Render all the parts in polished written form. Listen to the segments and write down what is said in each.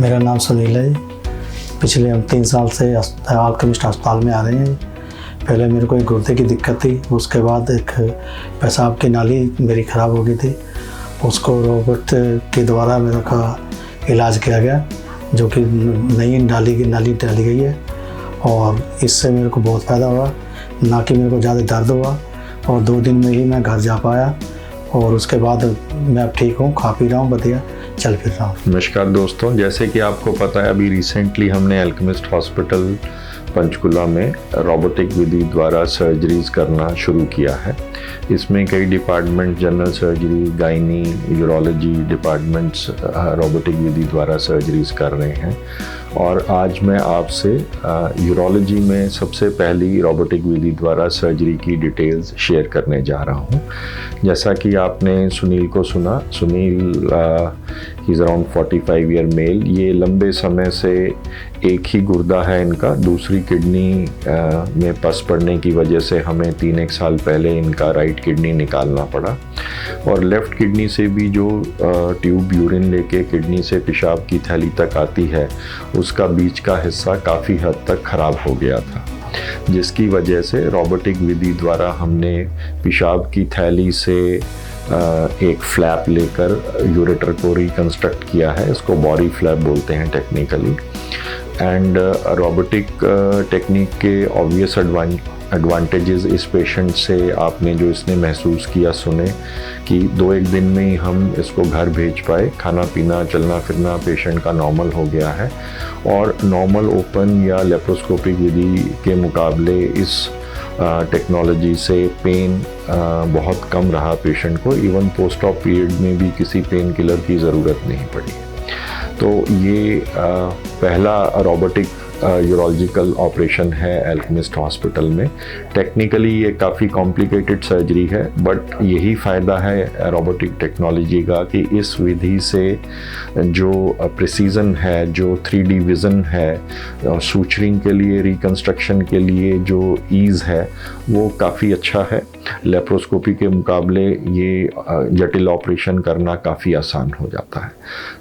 मेरा नाम सुनील है। पिछले हम 3 साल से अल्केमिस्ट अस्पताल में आ रहे हैं। पहले मेरे को एक गुर्दे की दिक्कत थी, उसके बाद एक पेशाब की नाली मेरी ख़राब हो गई थी। उसको रोबोट के द्वारा मेरे का इलाज किया गया, जो कि नई नाली डाली गई है, और इससे मेरे को बहुत फ़ायदा हुआ। ना कि मेरे को ज़्यादा दर्द हुआ, और 2 दिन में ही मैं घर जा पाया, और उसके बाद मैं अब ठीक हूँ, खा पी रहा हूँ, बढ़िया चल फिर रहा हूँ। नमस्कार दोस्तों, जैसे कि आपको पता है, अभी रिसेंटली हमने अल्केमिस्ट हॉस्पिटल पंचकुला में रोबोटिक विधि द्वारा सर्जरीज करना शुरू किया है। इसमें कई department, general surgery, gynae, urology departments robotic विधि द्वारा सर्जरीज कर रहे हैं। और आज मैं आपसे यूरोलॉजी में सबसे पहली रोबोटिक विधि द्वारा सर्जरी की डिटेल्स शेयर करने जा रहा हूं। जैसा कि आपने सुनील को सुना, Sunil is around 45 year male. ये लंबे समय से एक ही गुर्दा है इनका, दूसरी किडनी में पस पड़ने की वजह से हमें 3-1 साल पहले इनका राइट किडनी निकालना पड़ा, और लेफ़्ट किडनी से भी जो ट्यूब यूरिन लेके किडनी से पेशाब की थैली तक आती है, उसका बीच का हिस्सा काफ़ी हद तक ख़राब हो गया था, जिसकी वजह से रोबोटिक विधि द्वारा हमने पेशाब की थैली से एक फ्लैप लेकर यूरेटर को रिकंस्ट्रक्ट किया है। इसको बॉडी फ्लैप बोलते हैं टेक्निकली। एंड रोबोटिक टेक्निक के ऑब्वियस एडवांटेजेस इस पेशेंट से आपने जो इसने महसूस किया, सुने कि 2-1 दिन में ही हम इसको घर भेज पाए। खाना पीना, चलना फिरना पेशेंट का नॉर्मल हो गया है, और नॉर्मल ओपन या लेप्रोस्कोपिक विधि के मुकाबले इस टेक्नोलॉजी से पेन बहुत कम रहा पेशेंट को। इवन पोस्ट ऑप पीरियड में भी किसी पेन किलर की ज़रूरत नहीं पड़ी। तो ये पहला रोबोटिक यूरोलॉजिकल ऑपरेशन है अल्केमिस्ट हॉस्पिटल में। टेक्निकली ये काफ़ी कॉम्प्लिकेटेड सर्जरी है, बट यही फ़ायदा है रोबोटिक टेक्नोलॉजी का कि इस विधि से जो प्रिसीजन है, जो 3D विज़न है, सूचरिंग के लिए, रिकंस्ट्रक्शन के लिए जो ईज़ है, वो काफ़ी अच्छा है। लेप्रोस्कोपी के मुकाबले ये जटिल ऑपरेशन करना काफ़ी आसान हो जाता है।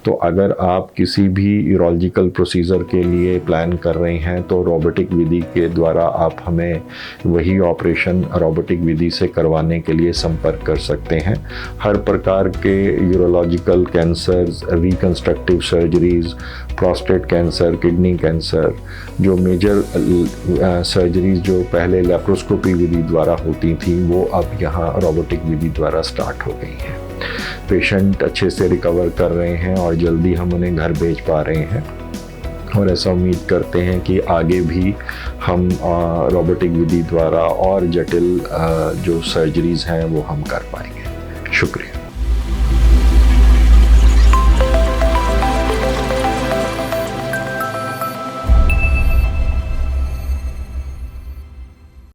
तो अगर आप किसी भी यूरोलॉजिकल प्रोसीजर के लिए प्लान कर रहे हैं, तो रोबोटिक विधि के द्वारा आप हमें वही ऑपरेशन रोबोटिक विधि से करवाने के लिए संपर्क कर सकते हैं। हर प्रकार के urological cancers, reconstructive surgeries, prostate cancer, kidney cancer, जो मेजर सर्जरीज जो पहले लेप्रोस्कोपी विधि द्वारा होती थी, वो अब यहाँ रोबोटिक विधि द्वारा स्टार्ट हो गई हैं। पेशेंट अच्छे से रिकवर कर रहे हैं, और जल्दी हम उन्हें घर भेज पा रहे हैं, और ऐसा उम्मीद करते हैं कि आगे भी हम रोबोटिक विधि द्वारा और जटिल जो सर्जरीज हैं वो हम कर पाएंगे। शुक्रिया।